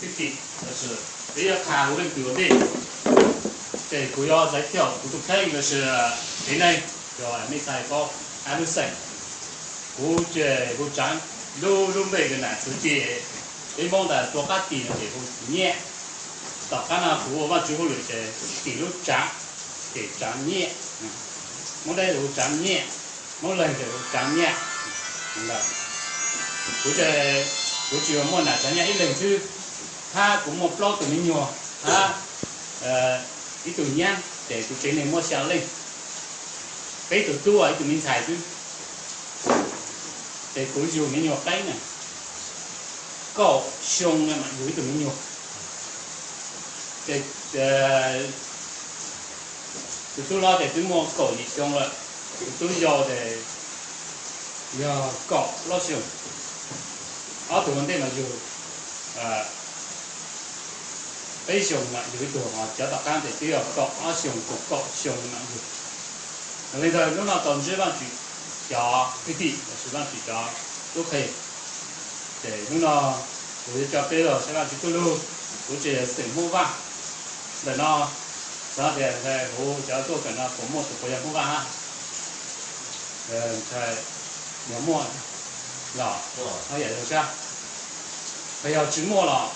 thiết bị là sự bây giờ khá của bên cửa đi để của do giới thiệu của tục thay là sự thế này rồi mới xài có ăn được sạch của chơi của trắng đu đu về cái này thứ gì cái mong là cho các tiền để của nhẹ tất cả là của và chú luyện chơi tỷ lúc trắng để trắng nhẹ mong đây là trắng nhẹ mong lần thì trắng nhẹ là của chơi của chiều mong là trắng nhẹ ít lần thứ ha cũng một lô từ mình nhiều ha ít từ nhang để tụi chế này mua xào lên cái từ tua ấy tụi mình xài chứ để cuối dù mình nhiều cái này có xông mà dưới tụi mình nhiều để tụi tôi lo để tôi mua cổ gì xông rồi tụi tôi do để giờ cọ lo xông ở tụi vấn đề mà dù bây giờ mà dưới tụi họ cho tất cả để tiêu cọ ở xông cọ xông mà dù bây giờ lúc nào tổng chế ban chỉ cho cái gì là ban chỉ cho都可以để lúc nào tôi cho bây giờ sẽ là chúng tôi luôn tôi chỉ sử mua vàng để nó đó thì hồ cho tôi phải nó có một số tiền mua vàng ha phải nhớ mua là nó vậy được chưa bây giờ chỉ mua là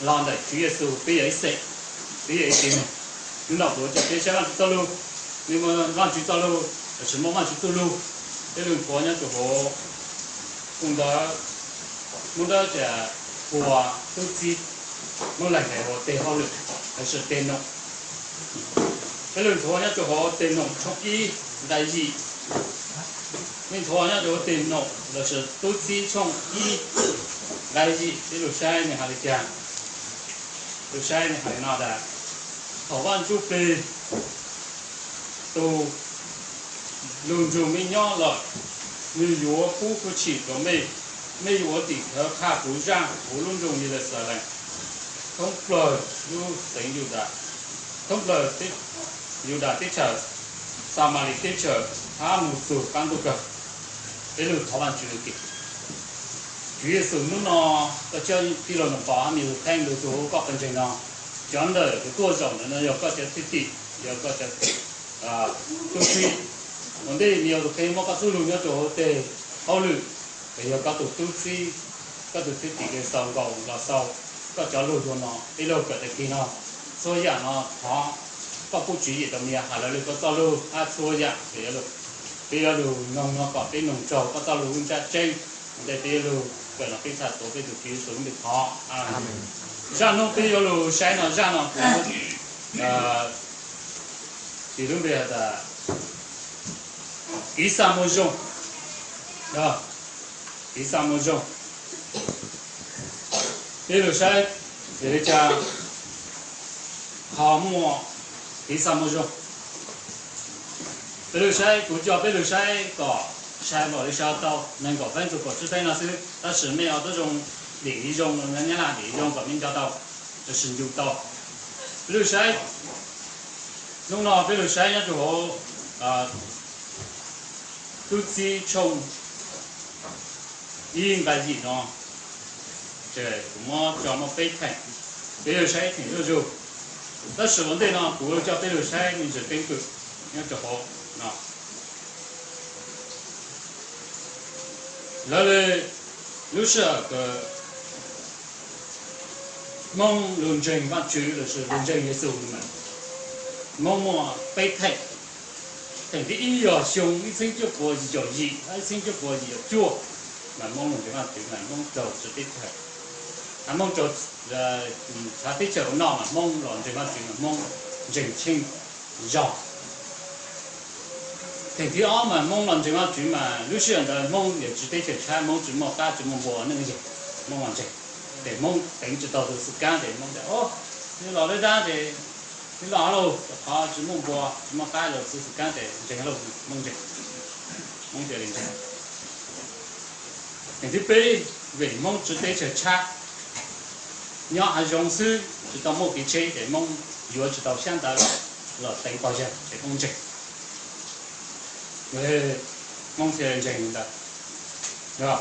làm để chủ yếu số bây giờ sẽ bây giờ tiền lúc nào tôi cho bây giờ là tôi luôn nhưng mà làm chúng tôi luôn chỉ mua vàng chúng tôi luôn cái lượng của nhá của hồ cũng đó muốn đó là của tư chi muốn lại cái hồ tê hậu lực hay是tê nông cái lượng của nhá của hồ tê nông trong y đại gì nên của nhá của tê nông là是tư chi trong y đại gì cái lúc sai này hay là chàng lúc sai này hay nào đã thảo văn chú bê tu luôn dùng mình nhau rồi như yếu phú phú chỉ có mấy yếu thì theo khá phú giang phú luôn dùng như là sao này không lời như tính yếu đã không lời tích yếu đã tích trở sao mà đi tích trở ha một số căn độ cả cái lượng thảo văn chữ kì chủ yếu số nó có chơi đi rồi nó bỏ mình thanh được chỗ có phần trình nào chọn đời cái tua rộng nó có chơi thiết thị có chơi tôi suy vấn đề nhiều khi mà các số lượng nhau chỗ tệ hậu lực bây giờ các tổ tu sĩ các tổ chức cái sau cầu là sau các cháu lùi cho nó cái lùi cái kia nó số giờ nó họ các phụ chỉ gì tầm nhà hay là lùi có cháu lùi số giờ bây giờ lùi nông nó có cái nông trầu các cháu lùi cũng chặt trên để bây giờ lùi cái là cái sản tổ cái tổ kỹ xuống được họ ra nó bây giờ lùi sai nó ra nó thì lúc bây giờ là ý sao mua rong đó ý sao mua rong bây giờ sai để cho họ mua ý sao mua rong bây giờ sai cũng cho bây giờ sai có sai vào đi sao đâu nên có phần có chỉ phải là sự ta sử dụng ở这种领域中人家那领域中革命教导这是有道bây giờ sai lúc nào bây giờ sai nhá chỗ tu sĩ trong yên cái gì nó để cũng cho nó phê thành bây giờ sai thì nó rồi但是问题呢不叫bây giờ sai mình只根据要做好那然后lúc sau cái mong luận trình bắt chữ là sự luận trình như sau mà mong mà phê thành thành cái ý ở xong ý sinh cho của gì cho gì ý sinh cho của gì chua mà mong mình chúng ta tự là mong đầu sự tiếp theo mong cho ta tiếp theo nó mà mong làm chúng ta tự là mong dình chinh giàu thành cái đó mà mong làm chúng ta tự mà lúc xưa là mong để chỉ tiếp theo cha mong chỉ một ta chỉ mong bỏ những cái gì mong làm gì để mong tính cho đầu sự can để mong để ô như là đây ra thì cái đó luôn họ chỉ mong qua chỉ mong cái rồi sự can để chẳng là mong gì mong gì liền cái thứ ba về mong chỉ để cho cha nhớ hay dùng sư chỉ tao một cái chế để mong vừa chỉ tao xem ta là tính bao giờ để mong gì về mong gì liền đó rồi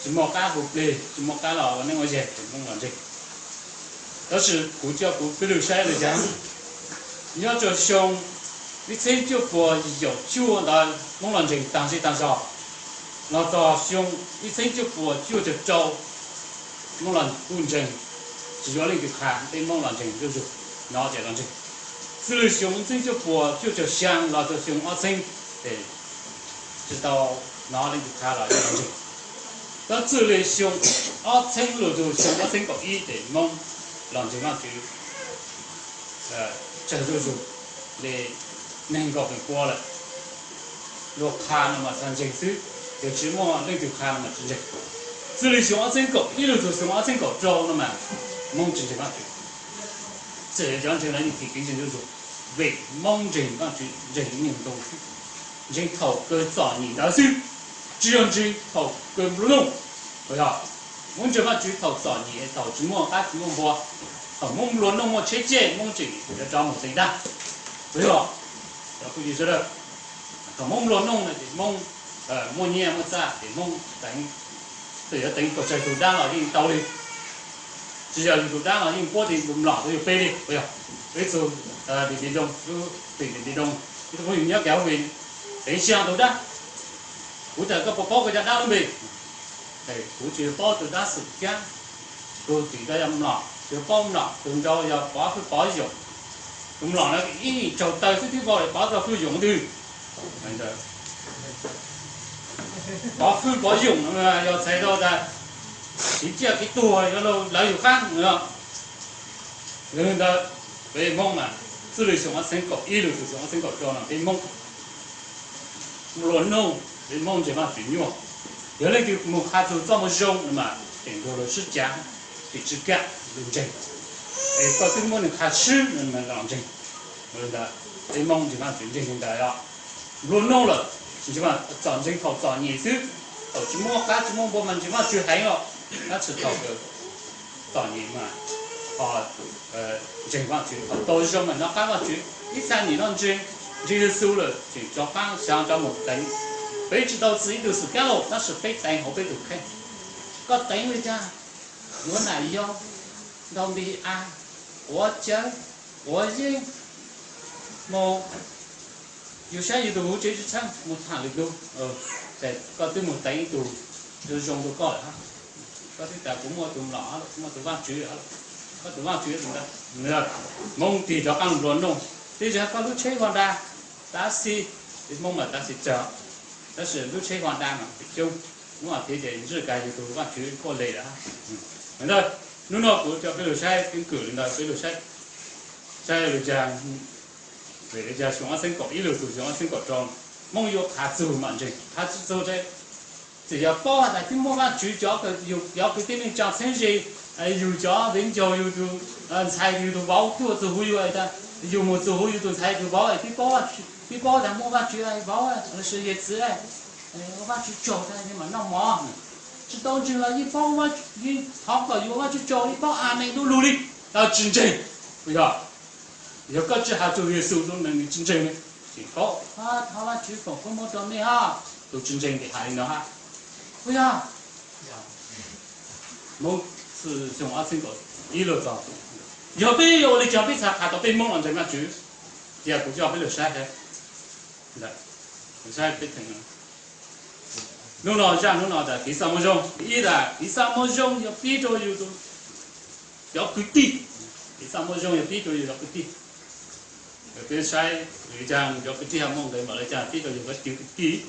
chỉ một cái hộp đi chỉ một cái lò nên ngồi dẹp mong làm gì đó是古叫古不留下来讲，你要做凶，你真就不有救那弄人情当时当少，那做凶，你真就不就招弄人公正，只要你去看，对弄人情就是了解人情，只留凶真就不就香，那做凶我真对，知道哪里去看了人情。đó chỉ là xong, ở trên lối đường xong ở trên có ý để mong làm cho nó chịu, chờ rồi để nên có cái qua lại, lúc khăn mà sang trình xứ, để chỉ mong lên từ khăn mà trình, chỉ là xong ở trên có ý lối đường xong ở trên có trâu nó mà mong trình nó chịu, chỉ là chẳng chừng là những cái trình rồi, về mong trình nó chịu, trình những đồ, trình thầu cơ giỏi nhìn đó xứ.只用只头跟不弄，不要。我们这么举头早年头只么打只么波，头梦不弄么切切梦这要找么谁的，不要。要估计说的，头梦不弄呢，梦么年么啥，梦等，对要等个在土单了，因道理，只要有土单了，因波的不老都有背的，不要。所以说别动，就别动，这个有人搞回，等下土单。cụ thể có bao cái đá mình, thì cụ chỉ bao từ đá sụt kia, tôi chỉ cái âm lọ, chỉ bao lọ, từng cho giờ bỏ cái bỏ dụng, từng lọ nó ý trầu tay cái thứ bao để bỏ ra cái dụng đi, bỏ cái bỏ dụng mà giờ thấy đâu ra, chỉ chia cái tua cho nó lấy dụng khác nữa, nên là về mong mà, xử lý xong sinh cột, ý được xong sinh cột cho nó về mong, luôn nông. để mong chỉ mà chuyển nhọ, nhớ lấy cái một hạt dầu cho một rong mà tiền đồ là sức giá, thì chỉ cả đường trình, có cái món hạt sứ mà làm trình, rồi là để mong chỉ mà chuyển trình hiện đại đó, luôn nô là chỉ mà chọn trình khẩu chọn nhị thứ, ở chỉ mua cá chỉ mua bộ mình chỉ mà chưa thấy rồi, nó chỉ khẩu được chọn nhị mà, trình mà chuyển khẩu tôi rong mà nó cá mà chuyển, ít sao nhị nó trình, chỉ là số là chỉ cho cá sang cho một đánh. 被知道自己都是狗，但是被逮好被都看，个逮回家，我哪有？到底啊，我讲，我认，么有些有的我这是唱，我唱的都，在个对我逮都，就用都高了哈，个对但我都老了，我都忘记了，我都忘记了的，那梦地就按乱弄，这就个路车过来，打死，梦嘛打死着。 但是路车hoàn đa mà chung đúng là thế thì rất cái gì tôi bắt chữ có lệ đã nên thôi lúc nào cũng cho cái đồ sai cái cử lên đây cái đồ sai đồ giang về để ra xuống sinh cỏ ý đồ xuống sinh cỏ tròn mong yêu hạt dù mà gì hạt dù đây chỉ có bao hạt thì mua bắt chữ cho cái yêu cái tên mình chọn sinh gì yêu cho đến cho yêu tu sai yêu tu bao tu tu huy vậy ta yêu một tu huy tu sai tu bao vậy thì bao là mua bắt chữ này bao là sự业子哎，我把去教他，你们那忙，知道就了，一包我一好个有我去教一包阿妹都努力要真正，不要，有个只还做业手中能力真正的，挺好啊，他那去搞什么东西哈，都真正的还呢哈，不要，梦是从阿生个一路走，要被有的叫被他看到被梦了怎么去，第二个叫被留下来。 Đấy, sai biết thành lúc nào là cái sao mà rong, ý là cái sao mà rong giờ biết rồi rồi, giờ cứ tí, cái sao mà rong giờ biết rồi giờ cứ tí, cái sai người chàng giờ cứ tí ham mong đấy mà lại chàng biết rồi giờ cứ tí,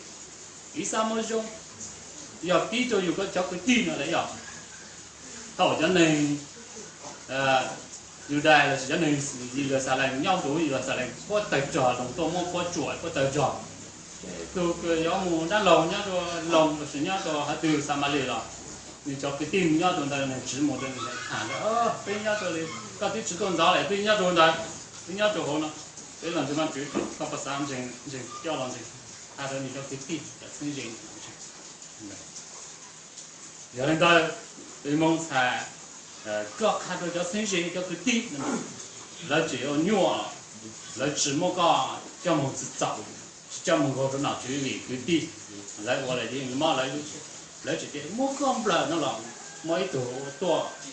cái sao mà rong giờ biết rồi giờ cứ cứ tí nữa đấy giờ, thầu cho nên như đây là cho nên gì là sao lại nhau đối là sao lại có tài trò đồng tô mua có chuỗi có tài trò từ cái gió mùa đã lâu nhá rồi lòng là sự nhá rồi hạt từ sao mà lì rồi thì cho cái tim nhá rồi đây này chỉ một đây này thả nữa bên nhá rồi các cái chỉ còn giá lại bên nhá rồi đây bên nhá rồi hôm nó bên lần thứ ba chữ các bác sam gì cho làm gì thả rồi thì cho cái tim là sinh gì giờ lên đây bên mong xài có khá được cho sinh sinh cho cái tí là chỉ có nhỏ là chỉ một cái cho một sự tạo cho một cái nào chỉ vì cái tí lại gọi là gì mà lại chỉ để một con bờ nó làm mỗi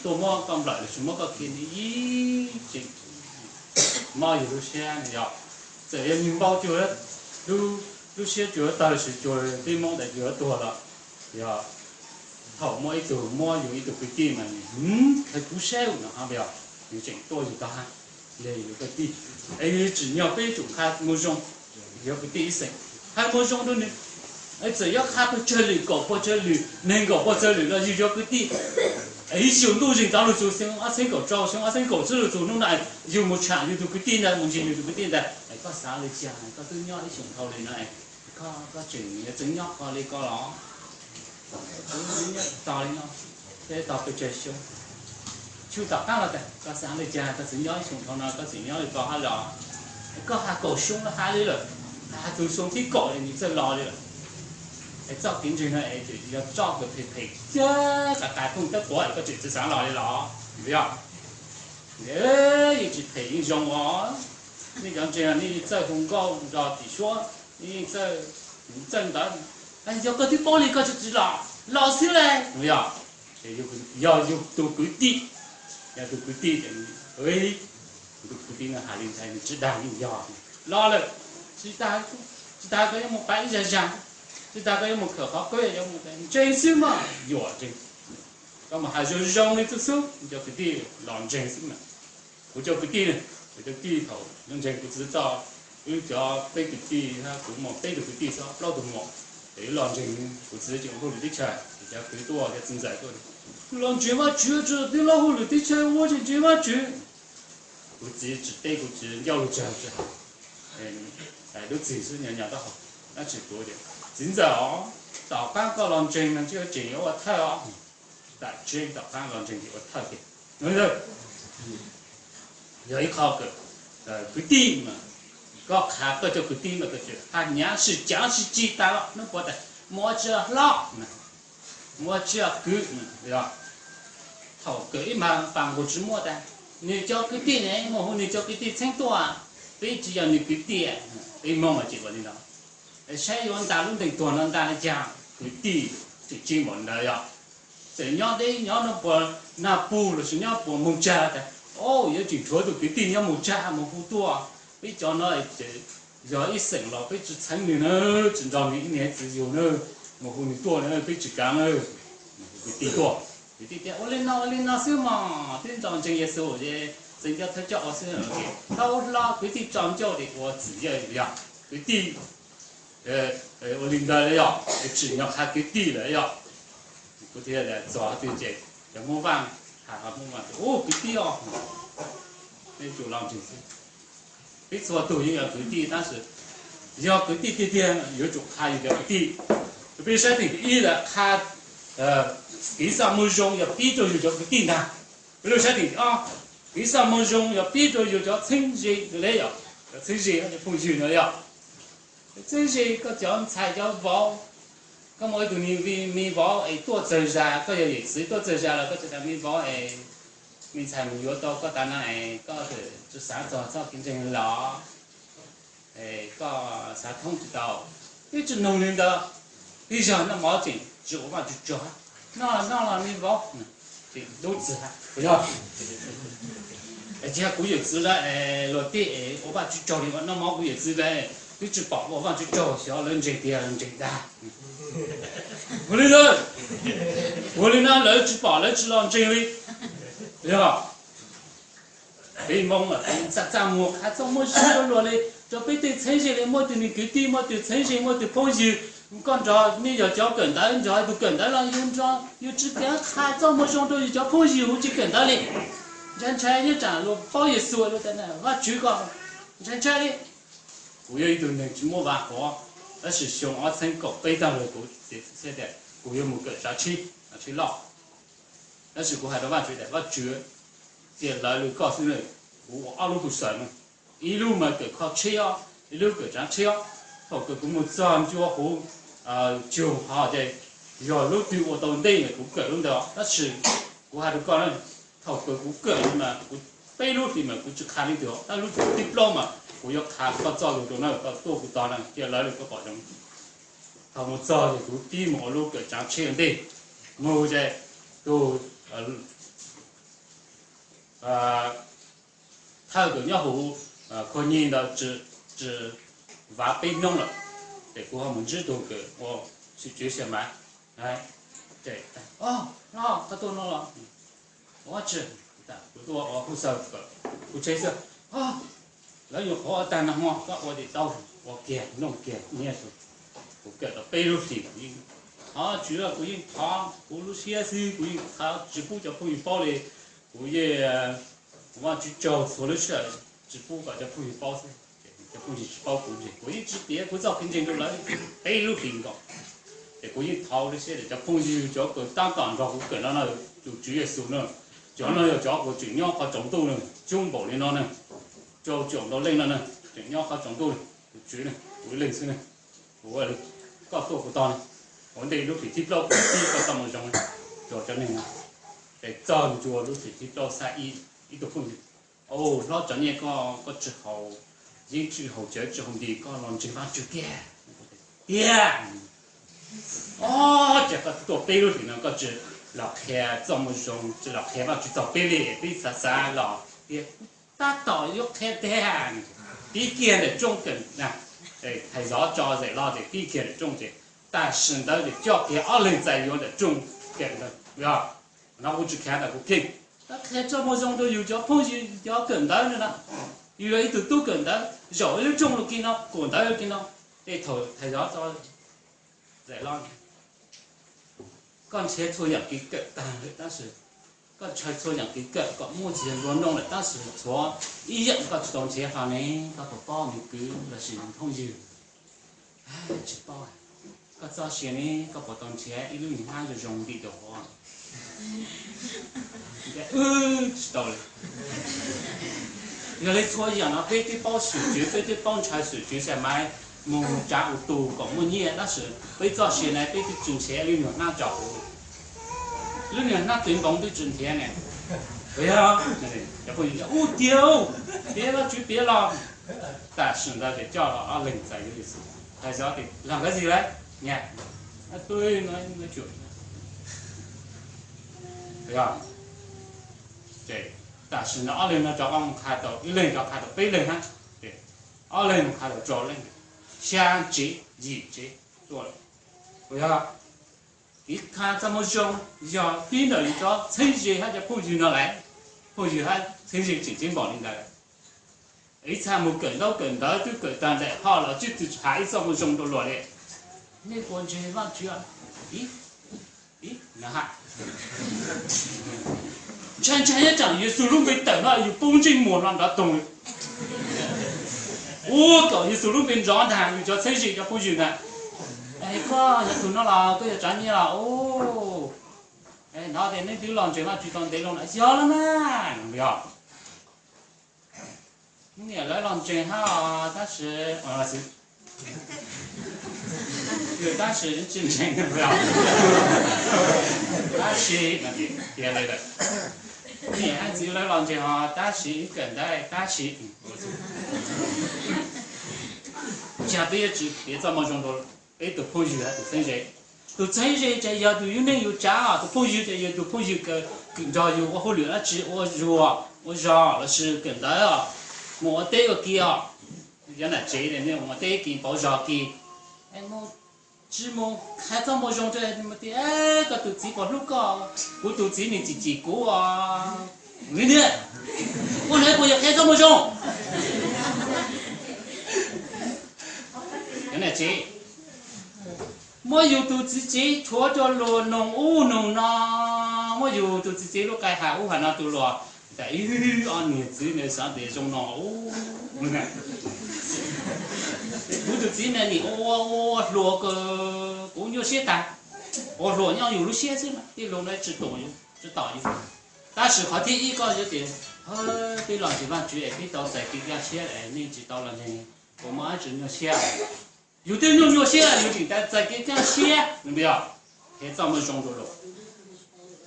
tổ mò cầm lại là chúng mò có kia đi chỉ mòอยู่ดูเชียนี่ย这些面包就ดูเชีย就到是就对มอง的就多了呀头摸一头摸有一头规定嘛还不少呢哈不要有整多有大也有个地哎只要被主看摸中有个地省看摸中都呢哎只要看不这里搞不这里能搞不这里了就有个地哎想都人当了做生啊生搞招生啊生搞这了做弄来有没产有头个地呢目前有头个地呢哎个啥来讲个都要一想头里呢哎个整个整要个里个了tao đi nó thế tao phải chơi xuống chú tao khác là cái sáng này cha cái sự nhói xuống thằng nào cái sự nhói thì có hai lò có hai cổ xuống nó hai rồi hai từ xuống thì cổ thì mình sẽ lò rồi cái cho kiến trình này thì giờ cho cái thịt chứ cái không tất của cái chuyện sáng lò đi lò biết không nếu chỉ thấy dùng nó你讲这样你在公告找底说你在正的哎要个地方里个就知道老师嘞不要要有多规定要多规定的哎多规定的还得才能知道你要老了知道个有没白人想知道个有没可好个有没真是嘛有真那么还是让你这手你就规定老真是嘛我就规定我就低头弄成不知道有叫背规定他古毛背的规定说老多毛để làm trình của sự kiện hồ lụy chơi thì cho cứ tua cho tinh giải thôi làm chuyện mà chưa chưa thì lao hồ lụy chơi mua chuyện mà chưa của chỉ đây của chỉ giao lưu chơi chứ cái lúc gì sự nhà nhà đó học nó chỉ多点真的哦早班个làm trình呢就只有我太哦在trình早班làm trình thì我太点对不对有一考个规定嘛ก็ขาก็จะคือตีมันก็จะอันนี้是讲是记得了那不得摸着老摸着狗对吧头狗一嘛放过去摸的你叫狗地呢摸后你叫狗地成多啊非只要你狗地一摸嘛结果你知道谁用大陆的多能大的讲狗地就进门了呀怎样的要那不那不了是要不摸着的哦有几坨都狗地要摸着摸不多啊bây giờ nó giờ ít sỉnh là bây giờ thành người nó chỉ cho những ngày chỉ nhiều nữa một hôm nhiều tuổi nữa bây giờ càng nữa bị tỷ ô lên nó xíu mà tin rằng chân耶稣这真叫他叫我是他拉被tỷ长教的我只要一样被tỷ我领导了要只要还给tỷ了要不对的抓对这要模仿还好模仿哦被tỷ哦那就让真是没错，抖音要规定，但是要规定点有种还有点低，比如说这个一的它第三目中要比着有叫规定的，比如说这个啊，第三目中要比着有叫成绩的了，成绩那就不许了要，成绩个叫才叫包，咁我对你面包诶多增加，个也是多增加了，个就在面包诶。mình xài một yếu tố có tài năng này có thể cho sáng cho kinh doanh lỏ có sáng thông chỉ đầu cái chuyện nông nghiệp đó bây giờ nó mở chuyện chủ mà chủ nó là mình bảo thì đối xử ha bây giờ chỉ là cũng有资了落地我把去找你那么也资了你去保我把去找小人这点人这的我哩人我哩那来去保来去让这位对吧？被蒙了，咋摸？还怎么说落来？这被对呈现的么对你给地么对呈现么对朋友，你讲着你要叫更大，你叫还不更大了，用着有指标，还怎么上头就叫朋友就更大嘞？人家也站了，包也说了在那，我举个，人家嘞，我有一段人去摸完活，那是熊二层高，北当了高，现在我有么个啥去捞。但是我还得挖掘的，挖掘，这来路告诉你，我二路不算嘛，一路嘛给靠车啊，一路给咱车啊，后个我们站就好就好的，要路对我到内面我个弄的，但是我还得讲了，后个我个人嘛，我背路里面我去看那条，但路对不了嘛，我要看到早路到那到多不到那，这来路个保证，他们早的我比马路给咱车的，我在。都他个要好可nhìn到只và bên nông了，để của họ muốn知道个我是做什么，哎，对，哦，那他都弄了，我知，我不晓得，不这些啊，那有好单的话，我得到我给弄给念书，我给到背入去，啊，除了不用他，不如写诗，不用他直播就不用包嘞，不也，我去教做了去，直播个就不用包噻。就估计是包估计，估计只别不早跟前就来背路平个，就估计掏那些的，就估计叫个单干着个个那就主要收呢，叫那要叫个主要靠中度呢，中部的呢，叫讲到零了呢，主要靠中度呢，主呢，会零先呢，我搞多不到呢，我哋都皮贴到皮贴到咁种呢，做咗呢，嚟裝做都皮贴到晒一个分，哦，攞咗呢個之後。những chữ hậu trợ cho hồng đi có làm chữ văn chữ kia, chắc có tổ bê luôn thì nó có chữ lọc hè trong một种chữ lọc hè vào chữ tổ bê lệ bê xa xa lọ, ta tỏ yếu thế thế hàng, bí kia để trong cần nè, để thầy giáo cho dạy lo để bí kia để trong để, ta sinh đó để cho cái ở lên dạy yếu để trong cái đó, hiểu nó cũng chữ kia là cũng kinh, ta hè trong một种都有叫碰见叫梗的呢。原来一直都跟的，绕了中了给那，滚到又给那，这头太绕着，在浪。刚才做两个个，但是刚才做两个个，个目前我弄了，但是做一样个当前行呢，个不包你个那是通知，哎，只包啊，个早些呢个不当前，一路你看就容易的话，知道了。原来错样了，被对包水局，被对帮菜水局才买木炸有多讲木嘢，但是被早些呢，被对挣钱里面那找，里面那对帮对挣钱呢，对啊，要不然哦丢，别了就别了，但是那得叫了啊零在有意思，还是要得两个字嘞，你看，啊对，那就，对啊，对。但是呢，二零呢，找我们看到一零就看到北零哈，对，二零看到左零，相接一接做了，不要一看这么凶，要变了一招，趁机他就不许拿来，不许他趁机紧紧绑领带，一场没跟到就跟到的，好了就还一这么凶都落来，那关键忘记了，咦，那哈。常常要讲耶稣路被等了，有风景莫让他懂。我搞耶稣路被让他，有叫陈水叫不许呢。哎哥，要懂了啦，哥要赚你了哦。哎，那得那丢浪就那去当得浪了，小了嘛，不要。你也来浪真好，但是是。有但是真正的不要，但是那边别来的。你还只有来浪真哈，但是跟在但是，下辈子别这么种多，别都朋友啊，都分谁，都真人这要都有人有家啊，都朋友这也都朋友跟着有我后来了吃我弱我让了是跟的啊，我得个给啊，原来这的呢我得给包上给，哎我。只么还这么用这么的哎，个肚子不路个，我肚子你自己过啊，你呢？我那个也还这么用，原来这，我有肚子这戳着罗弄乌弄呐，我有肚子这路该还乌还那都罗，但按你子那上得中喏哦，你看。我就只能你我落个公牛写单，我落要有路写着嘛，你落来只懂用，只导游。但是好第一个有点，对老地方主要对到在给人写来，你知道了呢？我们还只要写，有的人要写，有的在给人写，有没有？还这么中着了，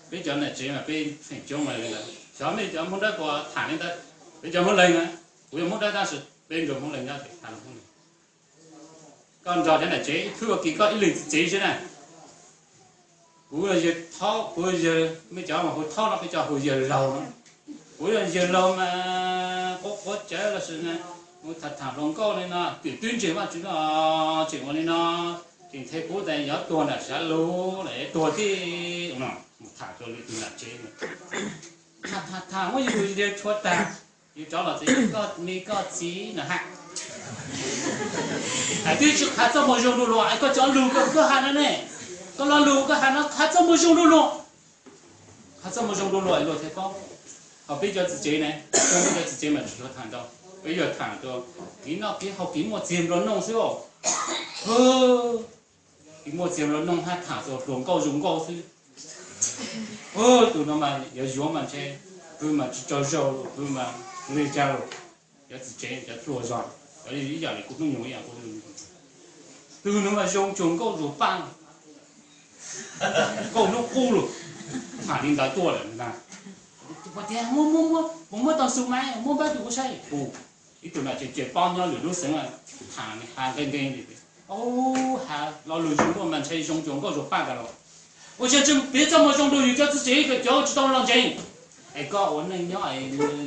别讲那这样，别很讲了那个，小妹讲没得个谈的，别讲没人啊，我也没得，但是别讲没人家谈了没。刚早点来这，推个几个一零这些呢，古人就掏，古人就没讲嘛，会掏了，没讲会就捞了。古人就捞嘛，我这了是呢，我谈龙高的呢，对端正嘛，就那这我的呢，今天古代要多那些路来多的，谈着里头那这个，谈，我有点错单，又找了这个没个鸡呢哈。哎，对，就看这么用路了，哎，个叫路个喊的呢。到了路个还能看这么凶路路，看这么凶路路，路太高，好比较自己呢，跟比较自己嘛，就说谈到，比较谈到，你那边好给我节目弄是哦，给我节目弄还谈到用高是，都那么要用嘛这，不嘛去找肉，不嘛来家了，要自己要做上，要一样的不能用一样不能用，都那么用高入班。够弄哭了，他领导多了，你看。我天，我当收买，我把多少？不，一到那就帮人流生啊，喊跟的。哦，还老刘就我们才用够就办个了。我想别这么用都有叫自己一个叫知道让人。哎哥，我那鸟哎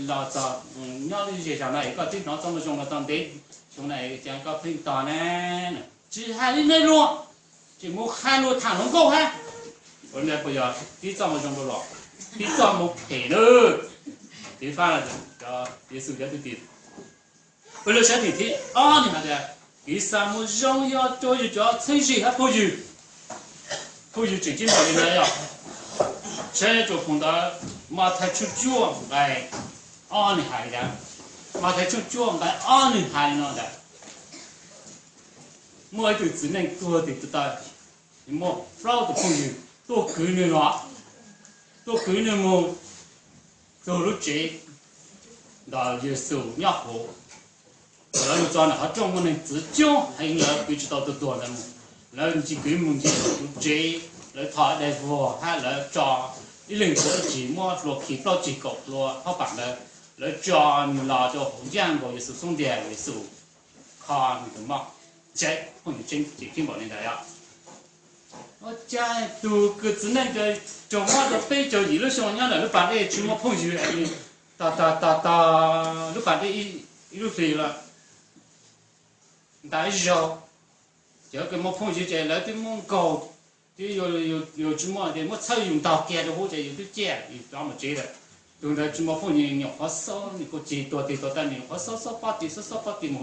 老早，鸟的就像那一个经常这么用了当地，用那讲个平大呢，只还的那种。这么喊路谈龙高哈，我那不要，你怎么用不了？你怎么赔了？你反了叫你手下的地，为了小弟弟啊，你看的，第三么用要多就叫程序还不有，最近搞的那样，现在就碰到马太出脚来，你还的，马太出脚来你还那的，我就只能多的知道。你莫老的朋友多给你了，多给你么，走路这，那也手也好，然后抓了还中国人自教，还有那不知道多了么，然后你去给门去这，来他来说还来抓，一人多几么落去到几个落好办了，来抓你拿着红酱个也是送的也是，看你怎么，这朋友真保你的呀。我家都个只能个叫我的背着一路上伢了，你把那去我朋友哎，你把这一路飞了，打一绕，就跟我朋友在那对门高，就有什么的，我操用到干的或者有的干，有专门接的，用的什么朋友你花少，你个接多的多的你花少把的或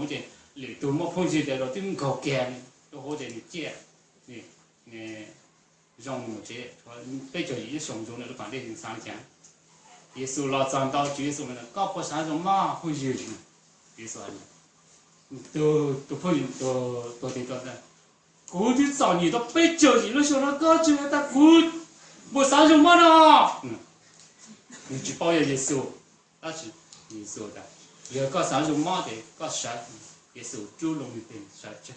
者你对我朋友在那对门高干，又或者你接，你。让我们这，比较一上中的都反正是三天，也是老长到就是么呢，搞不上种马会有去，别说的，都朋友都得到的，过去早年到比较一路上那搞起来的不上种马了，你去保养也是，那是也是的，要搞上种马的，搞啥也是主动一点啥子。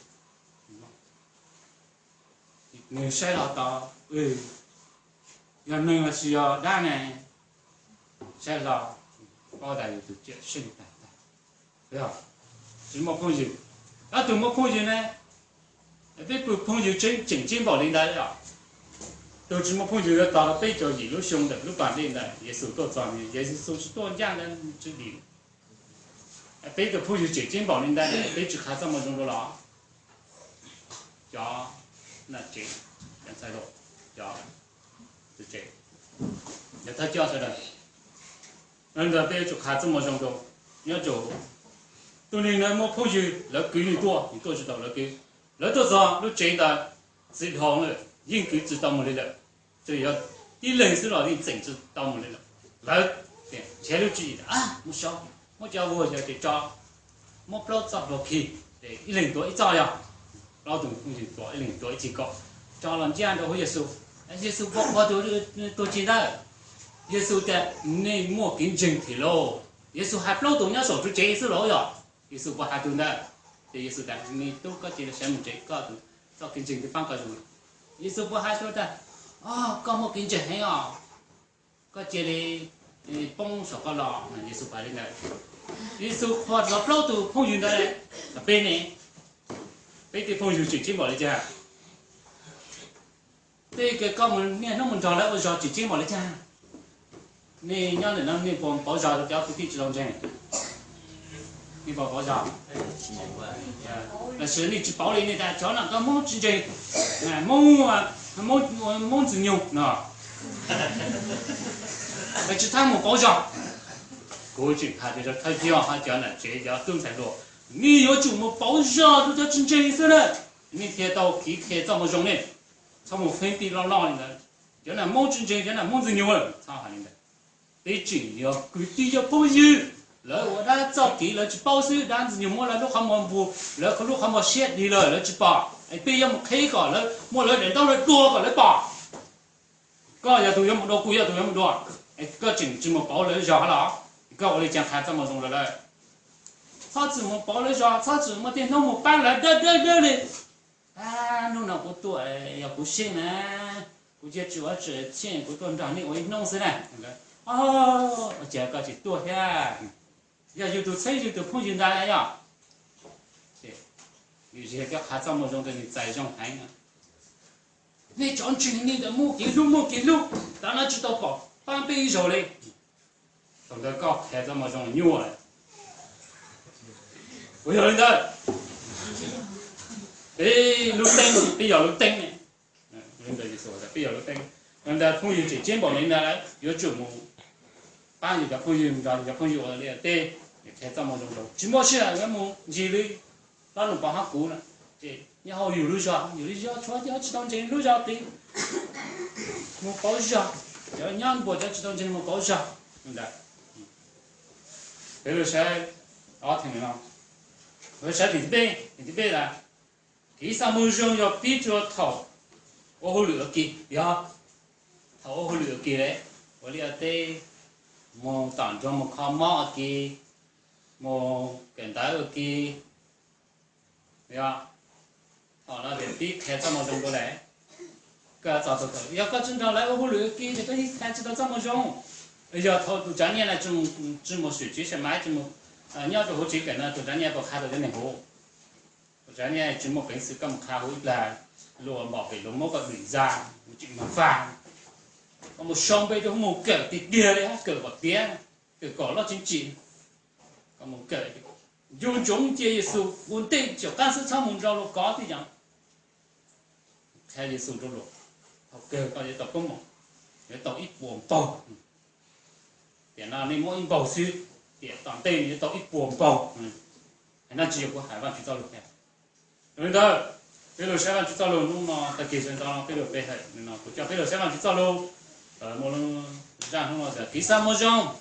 你晒老大，要弄个需要哪呢？晒老，高大有就接生蛋，对吧？什么朋友？怎么朋友呢？这个朋友真保领导呀，都什么朋友要到了北郊一路兄的，路板领的也是多专业，也是说是多样的之类。北个朋友真保领导的，北只看这么多了，叫。那这人才多，叫就这，那他叫出来，人家别就看这么种多，要做，都你那么朋友来给你多，你都知道来给，来多少都真的，知道了，应该知道么的了，这要你认识了，你真知道么的了，来，对，前头注意的啊，我小，我叫我叫去找，我不知道找不去，对，一人多一照样。劳动空间多，一人多一起搞，找人家都会接受，接受我都知道，接受的你莫跟整体喽，接受还劳动人手就接受了呀，接受不还都的，接受的你都搞这个什么这搞的，找跟整体办搞什么，接受不还都的，搞莫跟整很呀，搞这里帮手个了，接受不的呢，接受或者劳动空间的，别呢。北地朋友最起码的讲， đây cái con mình nè nó mình tròn lại bây giờ chỉ chiếm một lấy cha nè nhau để nó nè còn bảo giờ được kéo cái chỉ đồng chơi nè bảo giờ là xử lý chỉ bảo lý này ta cho là có món chương trình này món gì nhiều nè phải chỉ tham một bảo giờ cố chịu khai cho khai tiêu hay cho là chế cho tương thành đồ你有主么保障都叫真正意思了，你贴到给贴这么重呢，他们分别老的，原来毛真正原来毛子牛了，差很的，得真要具体要保佑，了我那早给了去保守，但是牛么了都还没不，了可都还没写的了去把，哎，别要么开个了，么了人到了多个了把，个也都要么多，个也都要么多，哎，个真么保了下了，个我来讲看这么重了嘞。他怎么包了啥？他怎么的那么办了？这嘞，啊，弄那不多哎，要不行呢，估计主要是钱不多，让你我弄死了。哦，这个就多呀，要有都菜有都碰见大呀，对，有些个还这么种的你栽上海呢，你讲真你的没给路，当然知道搞半杯手嘞，懂得搞还这么种牛嘞。不要人的，路灯，必要路灯呢。人家就说的，必要路灯。人家朋友就肩膀人家来有注目，把人家朋友，人家朋友我来对，才这么种种。寂寞起来，我们日里，那能帮他过呢？对，然后有路上，出要去当真路上对，我搞下，要两波就去当真我搞下，对不对？比如说，啊，听了。我说你这边啦，第三目标要比着头，我好了解呀，头好了解嘞，我了解，我当中我看马嘅，我跟大个嘅，呀，好那边比开这么钟过来，个早头，要个正常来我好了解，这个一看知道这么钟，要头都今年来这么水这些买这么。你要做好这个呢，做咱也不看到的那好，咱也只么平时咁看好啦，路冇俾路冇個亂炸，只麻煩，我冇上輩都冇腳跌跌咧，腳個跌，腳個攞錢錢，我冇腳，有種這一數穩定就但是他們找路高的樣，睇一數咗路，腳個嘢到咁冇，嘢到一半包，點啦你冇一包書。当地你到一波包，那只有个海湾去造路开，因为他比如海湾去造路，弄嘛，他给人造了，比如北海，那不叫比如海湾去造路，我们然后的第三目标，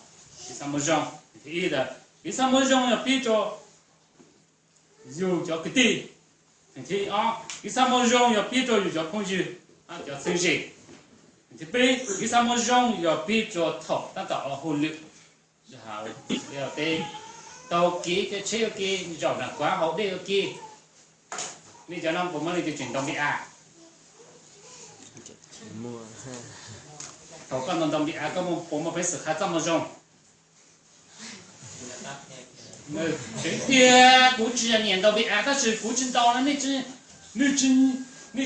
第一的第三目标要比着有叫个地，第二第三目标要比着有叫空气，啊叫清晰，第三目标要比着头，那到了后六。好，了对，到几个车几，你找那管好这个几，你叫那我们那就chuyển động địa à，头刚动địa à，咁我们平时还这么用，对，估计年到地啊，但是估计到了你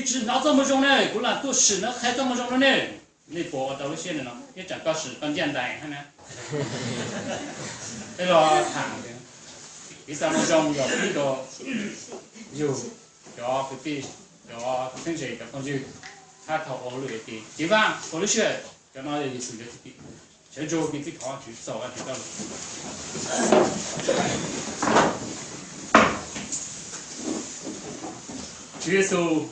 只拿这么用呢，不然都是那还这么用了呢。你播到些了呢，一整个是关键带，看呢。cái lo thẳng cái sao nó trong rồi cái đồ dù cho cái gì cho cái gì cho con gì他头我了的地方我的学叫那里是的地先做给他去走啊去到接受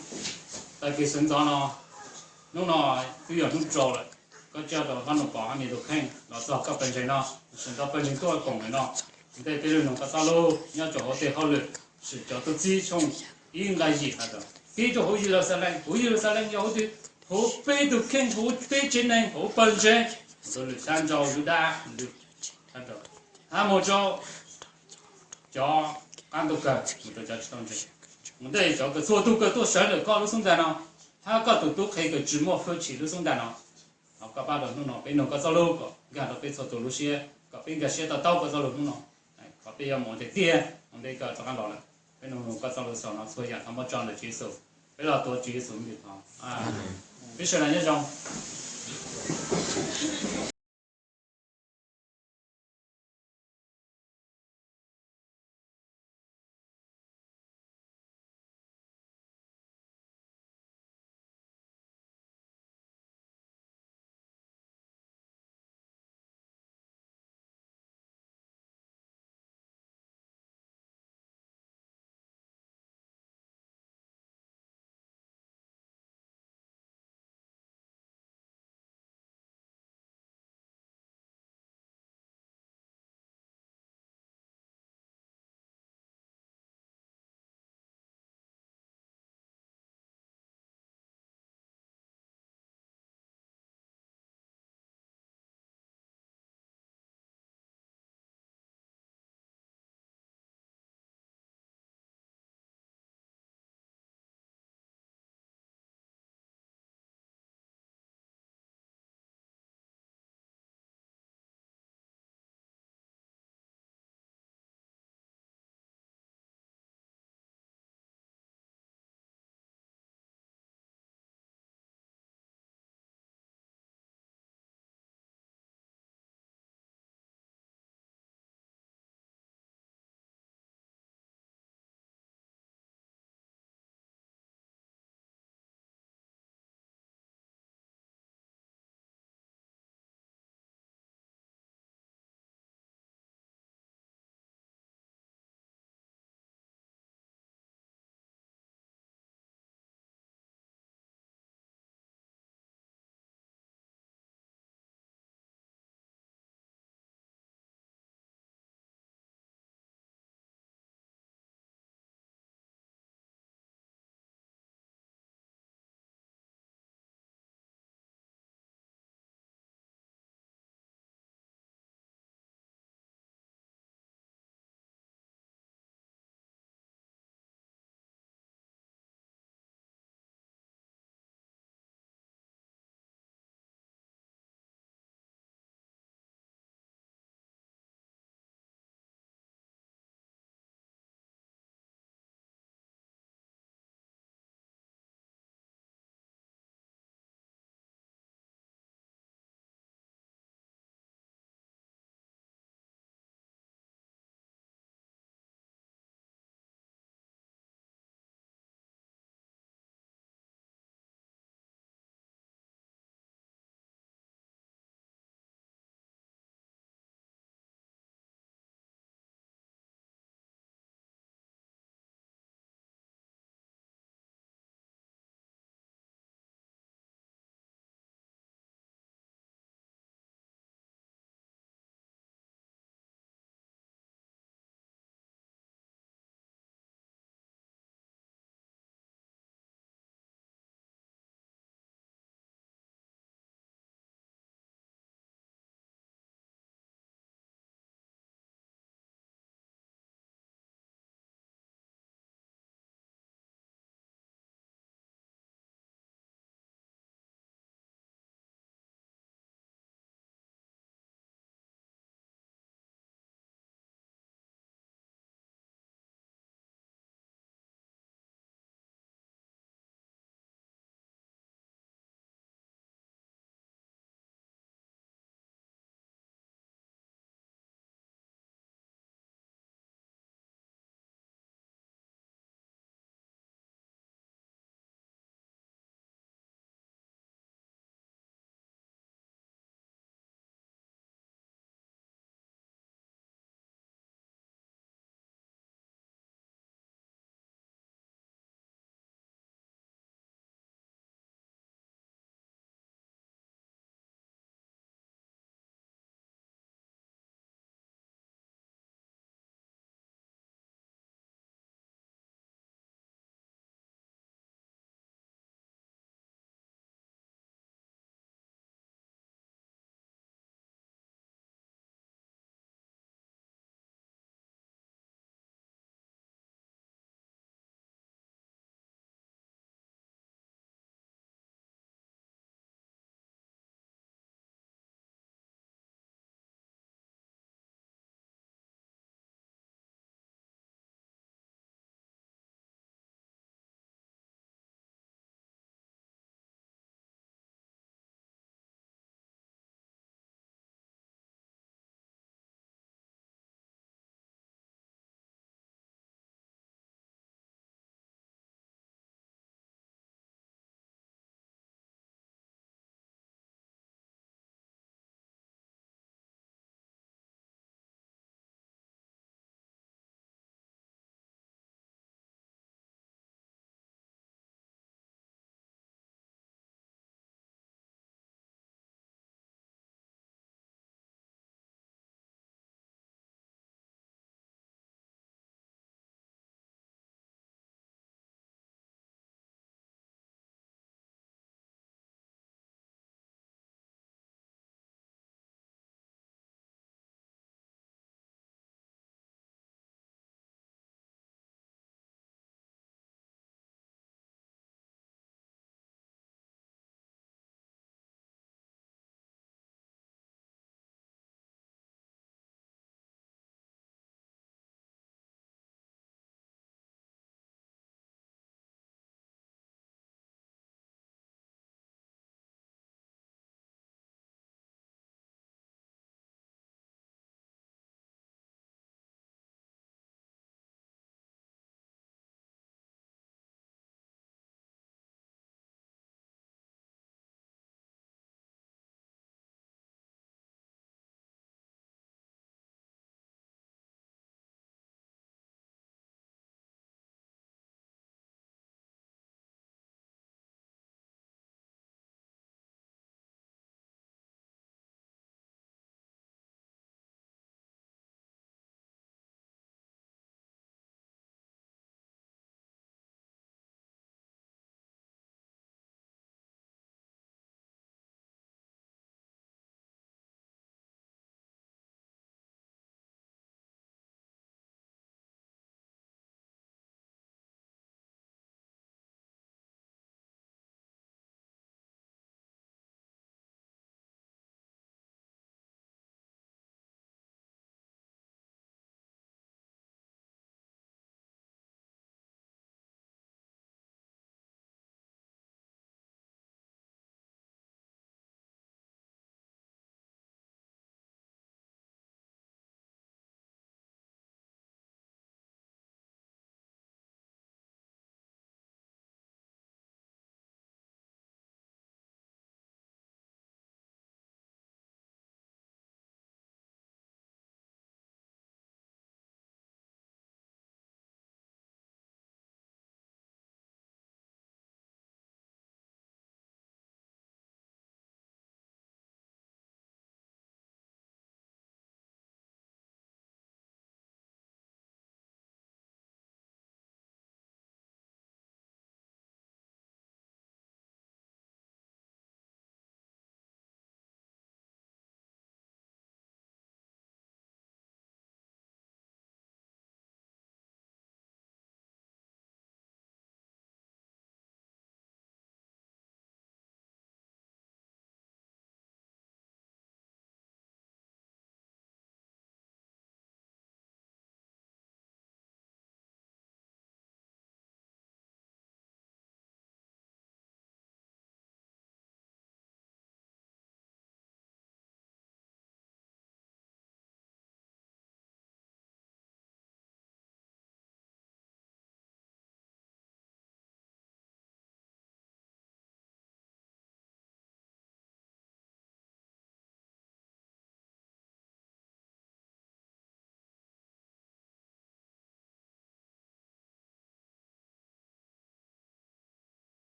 在给生长了弄了就要弄着了ก็เจ้าตัวข้าหนุ่มปอให้มีตัวแข่งเราสอบก็เป็นใจเนาะส่วนเราเป็นตัวกงเลยเนาะได้ไปเรื่องของกษัตริย์เนี่ยจะเอาเตะเขาเลย是叫做自从应该是他的，比着好意了啥嘞？好意了啥嘞？要的好背都看好背进来，好本身，就是三招有的，他的，他么招叫俺都干，我都叫去当真，我得叫个做都个多少的搞了送在呢，他搞都可以个芝麻分起了送在呢。ก็ป้าดอกนู่นเป็นหนุ่มก็สโลก็งานเราเป็นสตูลูเซียก็เป็นกระเชียต่อเต้าก็สโลนู่นก็เป็นยาหมอเตี้ยมันได้ก็จะกันหล่อละเป็นหนุ่มก็สโลสอนเราส่วนใหญ่ทำมาจอนเลยจีสุเป็นเราตัวจีสุมีทอง必须来那种。